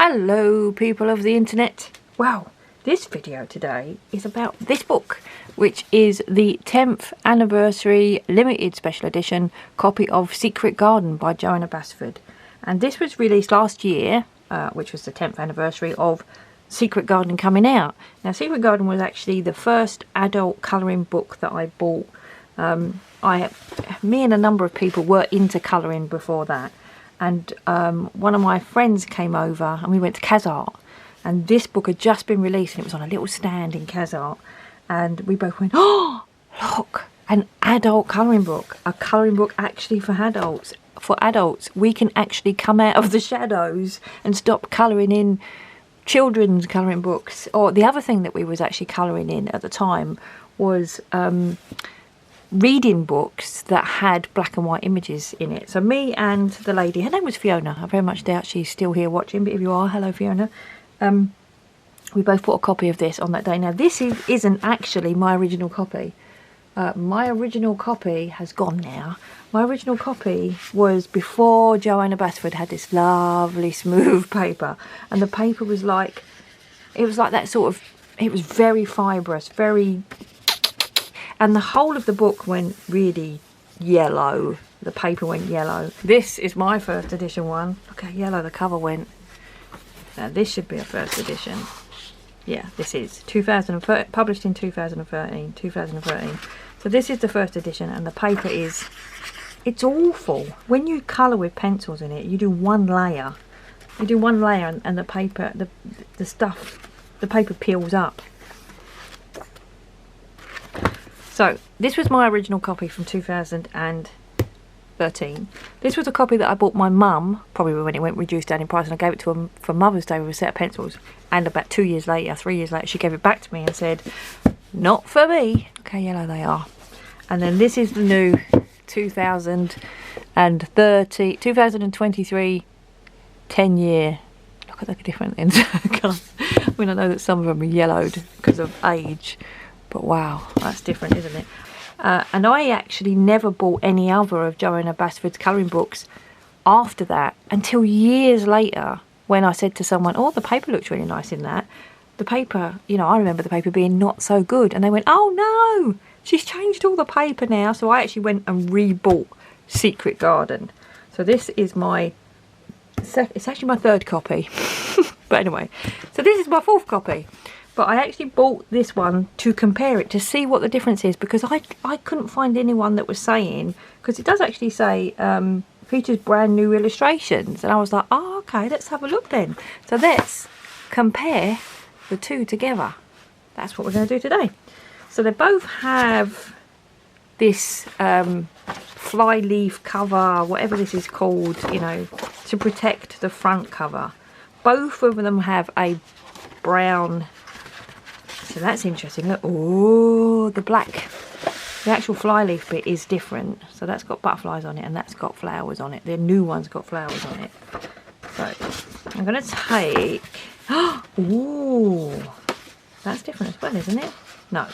Hello people of the internet. Wow, this video today is about this book, which is the 10th anniversary limited special edition copy of Secret Garden by Johanna Basford. And this was released last year, which was the 10th anniversary of Secret Garden coming out. Now Secret Garden was actually the first adult colouring book that I bought. Me and a number of people were into colouring before that. And one of my friends came over and we went to Kazart, and this book had just been released and it was on a little stand in Kazart, and we both went, oh look, an adult colouring book, a colouring book actually for adults. We can actually come out of the shadows and stop colouring in children's colouring books. Or the other thing that we was actually colouring in at the time was reading books that had black and white images in it. So me and the lady, her name was Fiona, I very much doubt she's still here watching, but if you are, hello Fiona. We both bought a copy of this on that day. Now this isn't actually my original copy. My original copy has gone now. My original copy was before Johanna Basford had this lovely smooth paper, and the paper was like, it was like that sort of, it was very fibrous, very, and the whole of the book went really yellow. The paper went yellow. This is my first edition one. Look how yellow the cover went. Now this should be a first edition. Yeah, this is 2013, published in 2013. So this is the first edition, and the paper is, it's awful. When you colour with pencils in it, you do one layer. You do one layer and the paper, the stuff, the paper peels up. So this was my original copy from 2013. This was a copy that I bought my mum, probably when it went reduced down in price, and I gave it to her for Mother's Day with a set of pencils. And about 3 years later, she gave it back to me and said, not for me. Look how yellow they are. And then this is the new 2023 10-year. Look at the different ends. I mean, I know that some of them are yellowed because of age. But wow, that's different, isn't it? And I actually never bought any other of Johanna Basford's colouring books after that until years later, when I said to someone, oh, the paper looks really nice in that. The paper, you know, I remember the paper being not so good. And they went, oh no, she's changed all the paper now. So I actually went and re-bought Secret Garden. So this is my, it's actually my third copy. But anyway, so this is my fourth copy. But I actually bought this one to compare it, to see what the difference is, because I couldn't find anyone that was saying, because it does actually say features brand new illustrations, and I was like, oh okay, let's have a look then. So let's compare the two together. That's what we're going to do today. So they both have this fly leaf cover, whatever this is called, you know, to protect the front cover. Both of them have a brown. So that's interesting. Look, oh, the actual fly leaf bit is different. So that's got butterflies on it, and that's got flowers on it. The new one's got flowers on it. So I'm going to take, ooh, that's different as well, isn't it? No,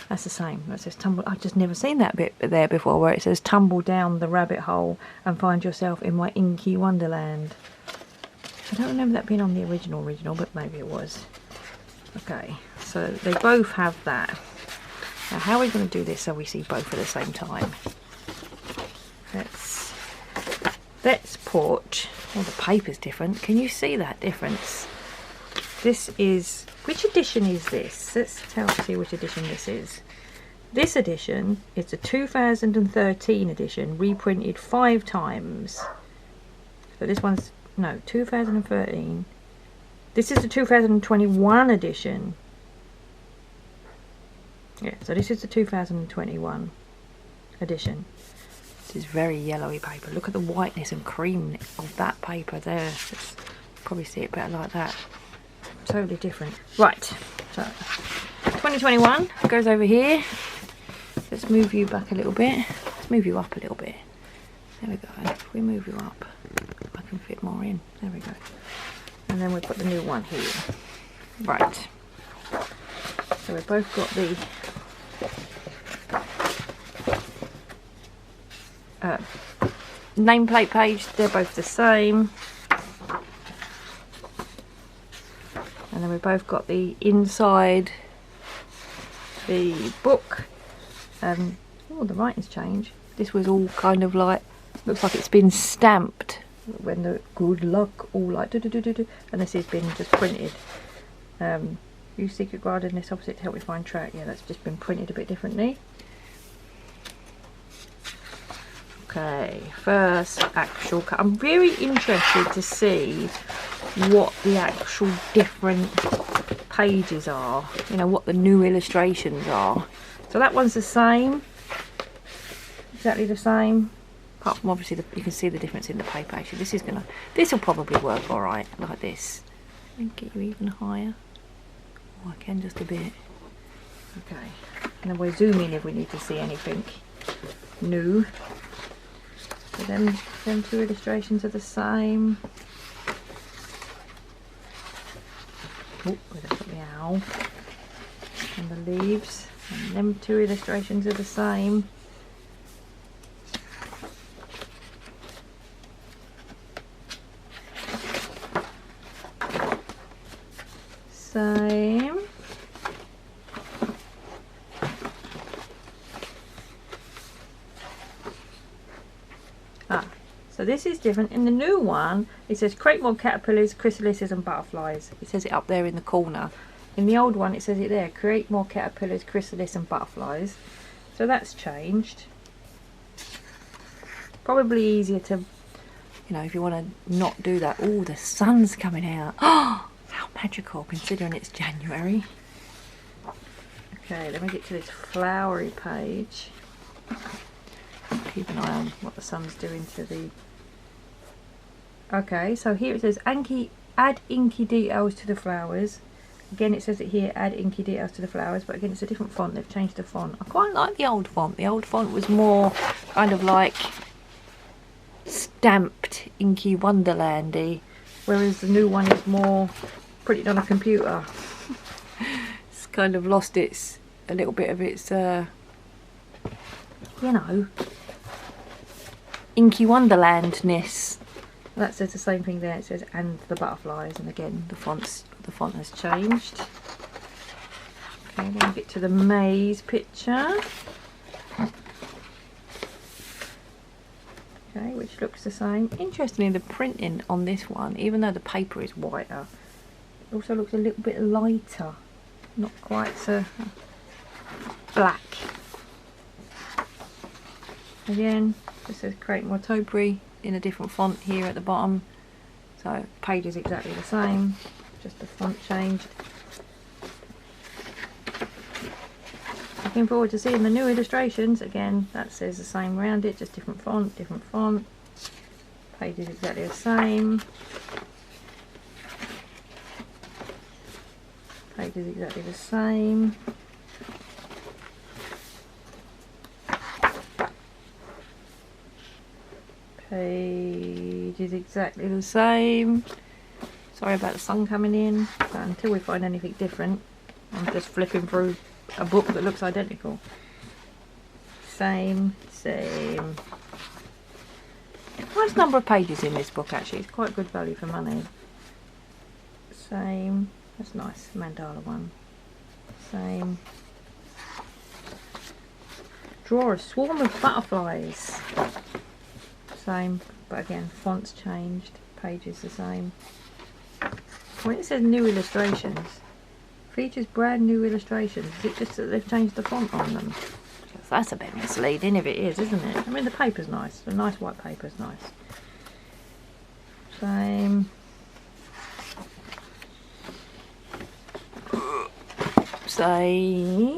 that's the same. It says tumble. I've just never seen that bit there before, where it says tumble down the rabbit hole and find yourself in my inky wonderland. I don't remember that being on the original, but maybe it was. Okay, so they both have that. Now how are we going to do this so we see both at the same time? Let's put, well, the paper's different. Can you see that difference? This is, which edition is this? Let's see which edition this is. This edition is the 2013 edition, reprinted 5 times. So this one's, no, 2013. This is the 2021 edition. Yeah, so this is the 2021 edition. This is very yellowy paper. Look at the whiteness and cream of that paper there. Let's probably see it better like that. Totally different. Right, so 2021 goes over here. Let's move you back a little bit. Let's move you up a little bit. There we go. If we move you up, I can fit more in. There we go. And then we've got the new one here. Right. So we've both got the nameplate page. They're both the same. And then we've both got the inside the book. Oh, the writing's changed. This was all kind of like, looks like it's been stamped when the good luck, all like do do do do do, and this has been just printed. Use Secret Garden this opposite to help me find track. Yeah, that's just been printed a bit differently. Okay, first actual cut. I'm very interested to see what the actual different pages are, you know, what the new illustrations are. So that one's the same, exactly the same, apart from obviously you can see the difference in the paper. Actually, this will probably work all right like this. And get you even higher. Oh, I can just a bit. Okay, and then we'll zoom in if we need to see anything new. So them two illustrations are the same. Oh, where did I put the owl? And the leaves. And them two illustrations are the same. Same. So this is different. In the new one, it says create more caterpillars, chrysalises and butterflies. It says it up there in the corner. In the old one, it says it there, create more caterpillars, chrysalises and butterflies. So that's changed. Probably easier to, you know, if you want to not do that. Oh, the sun's coming out. Oh, how magical, considering it's January. Okay, let me get to this flowery page. Keep an eye on what the sun's doing to the... Okay, so here it says add inky details to the flowers. Again, it says it here, add inky details to the flowers, but again, it's a different font. They've changed the font. I quite like the old font. The old font was more kind of like stamped inky wonderlandy, whereas the new one is more printed on a computer. It's kind of lost a little bit of its, you know, inky wonderlandness. That says the same thing there. It says and the butterflies, and again the font has changed. Okay, then we get to the maze picture. Okay, which looks the same. Interestingly, the printing on this one, even though the paper is whiter, it also looks a little bit lighter, not quite so black. Again, it says create more topiary in a different font here at the bottom. So page is exactly the same, just the font changed. Looking forward to seeing the new illustrations. Again, that says the same around it, just different font, different font. Page is exactly the same. Page is exactly the same. Page is exactly the same. Sorry about the sun coming in, but until we find anything different, I'm just flipping through a book that looks identical. Same. Nice number of pages in this book actually, it's quite good value for money. Same. That's nice, mandala one. Same. Draw a swarm of butterflies. Same, but again, font's changed, page is the same. When it says new illustrations, features brand new illustrations, is it just that they've changed the font on them? That's a bit misleading if it is, isn't it? I mean, the paper's nice, the nice white paper's nice. Same. Same.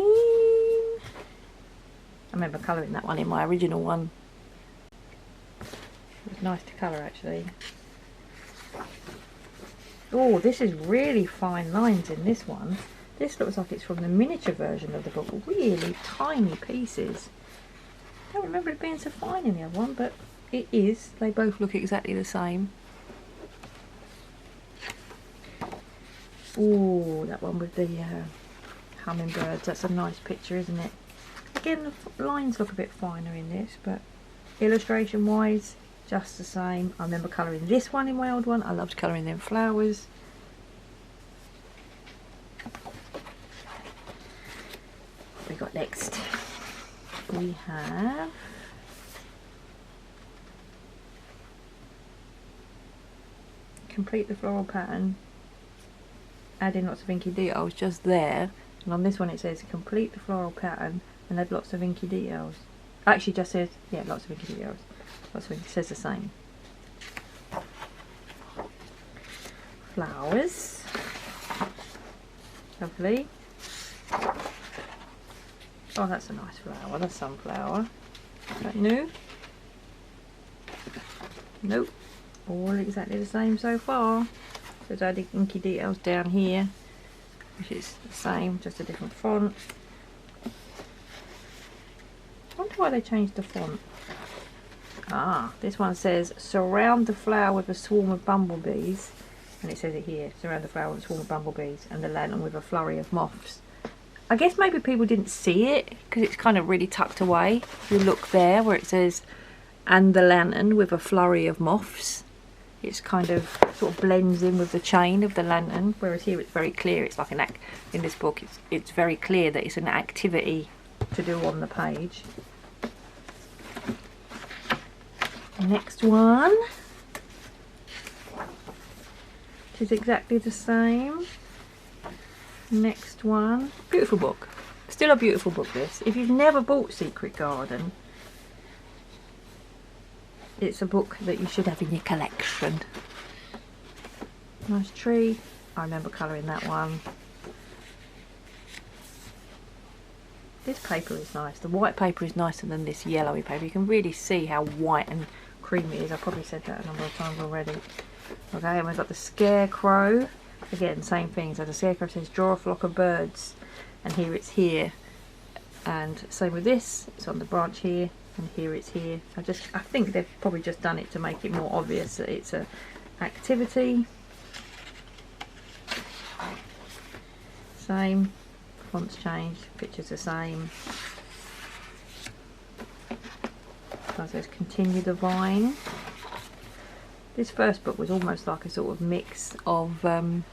I remember colouring that one in my original one. It was nice to colour actually. Oh, this is really fine lines in this one. This looks like it's from the miniature version of the book. Really tiny pieces. I don't remember it being so fine in the other one, but it is. They both look exactly the same. Oh, that one with the hummingbirds. That's a nice picture, isn't it? Again, the lines look a bit finer in this, but illustration wise, just the same. I remember colouring this one in my old one. I loved colouring them flowers. we got next? We have complete the floral pattern, adding lots of inky details just there. And on this one it says complete the floral pattern and add lots of inky details. Actually just says, yeah, lots of inky details. Lots of inky, says the same. Flowers. Lovely. Oh, that's a nice flower. That's sunflower. Is that new? Nope. All exactly the same so far. So it's adding inky details down here, which is the same, just a different font. I wonder why they changed the font. Ah, this one says surround the flower with a swarm of bumblebees, and it says it here, surround the flower with a swarm of bumblebees and the lantern with a flurry of moths. I guess maybe people didn't see it because it's kind of really tucked away. If you look there where it says and the lantern with a flurry of moths, it's kind of sort of blends in with the chain of the lantern, whereas here it's very clear. It's like an act in this book, it's very clear that it's an activity to do on the page. Next one, which is exactly the same. Next one, beautiful book. Still a beautiful book, this. If you've never bought Secret Garden, it's a book that you should have in your collection. Nice tree. I remember colouring that one. This paper is nice. The white paper is nicer than this yellowy paper. You can really see how white and creamy it is. I've probably said that a number of times already. Okay, and we've got the scarecrow. Again, same thing. So the scarecrow says draw a flock of birds, and here it's here. And same with this. It's on the branch here, and here it's here. I think they've probably just done it to make it more obvious that it's a activity. Same. Fonts changed. Pictures the same. So it says continue the vine. This first book was almost like a sort of mix of the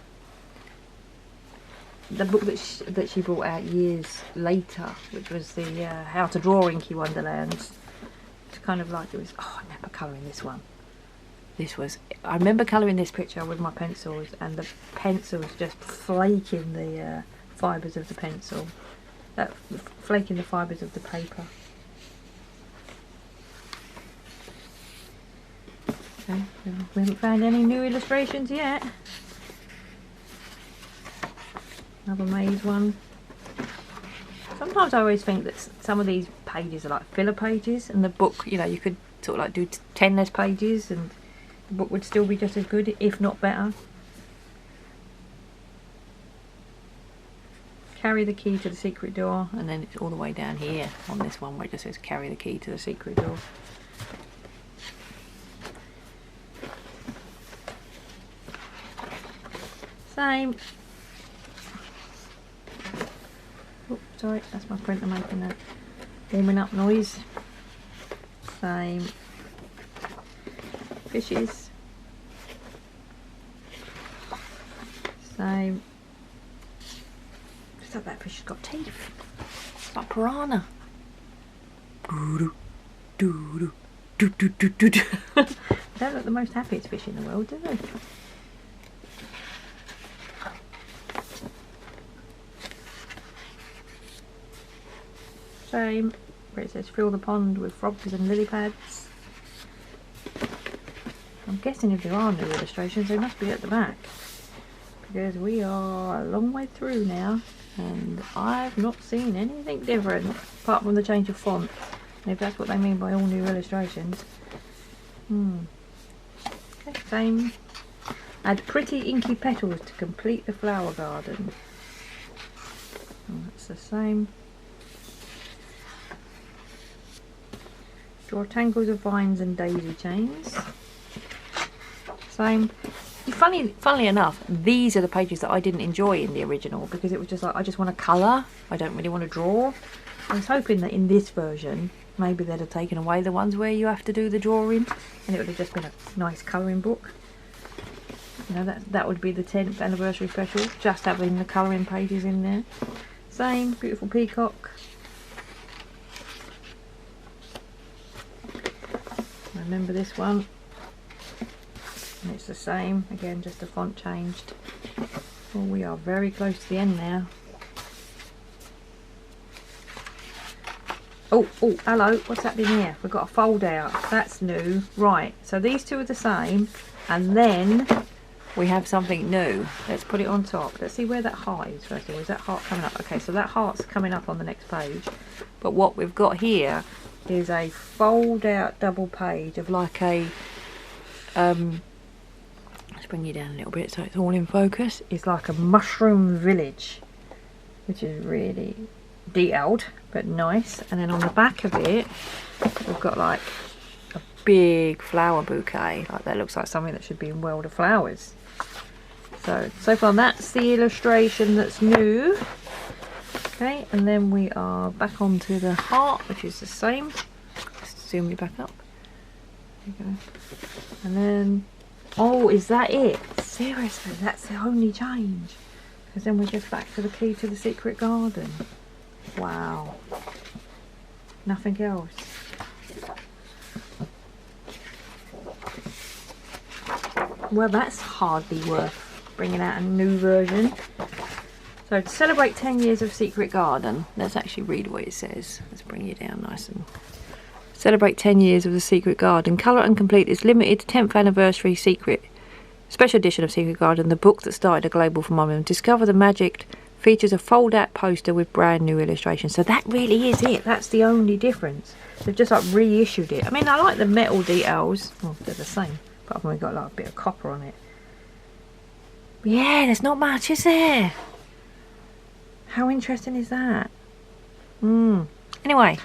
book that she brought out years later, which was the How to Draw Inky Wonderlands. It's kind of like it was. Oh, I remember colouring this one. I remember colouring this picture with my pencils, and the pencils just flaking the fibres of the pencil, flaking the fibres of the paper. Okay, we haven't found any new illustrations yet. Another maze one. Sometimes I always think that some of these pages are like filler pages, and the book, you know, you could sort of like do 10 less pages and the book would still be just as good, if not better. Carry the key to the secret door, and then it's all the way down here on this one where it just says carry the key to the secret door. Same. Oh, sorry, that's my printer making a warming up noise. Same. Fishes. Same. Looks like that fish has got teeth. It's like piranha. They don't look the most happiest fish in the world, do they? Same, where it says fill the pond with frogs and lily pads. I'm guessing if there are new illustrations, they must be at the back, because we are a long way through now and I've not seen anything different apart from the change of font, and if that's what they mean by all new illustrations. Okay, same. Add pretty inky petals to complete the flower garden. And that's the same. Draw tangles of vines and daisy chains. Same. Funnily enough, these are the pages that I didn't enjoy in the original, because it was just like, I just want to colour, I don't really want to draw. I was hoping that in this version maybe they'd have taken away the ones where you have to do the drawing and it would have just been a nice colouring book. You know, that would be the 10th anniversary special, just having the colouring pages in there. same. Beautiful peacock. Remember this one. And it's the same. Again, just the font changed. Well, we are very close to the end now. Oh, hello. What's happening here? We've got a fold out. That's new. Right. So these two are the same. And then we have something new. Let's put it on top. Let's see where that heart is first of all. Is that heart coming up? Okay, so that heart's coming up on the next page. But what we've got here is a fold out double page of like a let's bring you down a little bit so it's all in focus. It's like a mushroom village, which is really detailed but nice. And then on the back of it we've got like a big flower bouquet. Like that looks like something that should be in World of Flowers. So far that's the illustration that's new. Okay, and then we are back onto the heart, which is the same. Let's zoom you back up. There you go. And then, oh, is that it? Seriously, that's the only change. Because then we're just back to the key to the secret garden. Wow. Nothing else. Well, that's hardly worth bringing out a new version. So to celebrate 10 years of Secret Garden, let's actually read what it says. Let's bring you down nice and... Celebrate 10 years of the Secret Garden. Colour and complete its limited 10th anniversary special edition of Secret Garden, the book that started a global phenomenon. Discover the magic. Features a fold-out poster with brand new illustrations. So that really is it. That's the only difference. They've just like reissued it. I mean, I like the metal details. Well, they're the same. Apart from we've got like a bit of copper on it. But yeah, there's not much, is there? How interesting is that? Anyway,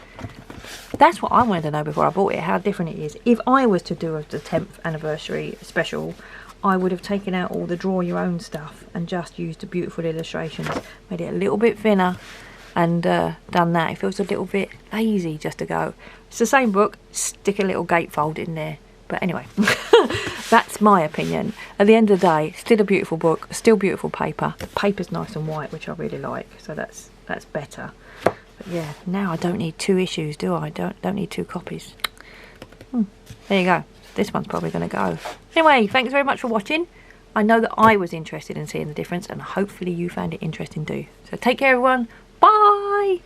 that's what I wanted to know before I bought it, how different it is. If I was to do the 10th anniversary special, I would have taken out all the draw your own stuff and just used the beautiful illustrations, made it a little bit thinner and done that. It feels a little bit lazy just to go, it's the same book, stick a little gatefold in there. But anyway, that's my opinion. At the end of the day, still a beautiful book, still beautiful paper. The paper's nice and white, which I really like, so that's better. But yeah, now I don't need 2 issues, do I? Don't need 2 copies. There you go. This one's probably going to go. Anyway, thanks very much for watching. I know that I was interested in seeing the difference, and hopefully you found it interesting too. So take care, everyone. Bye!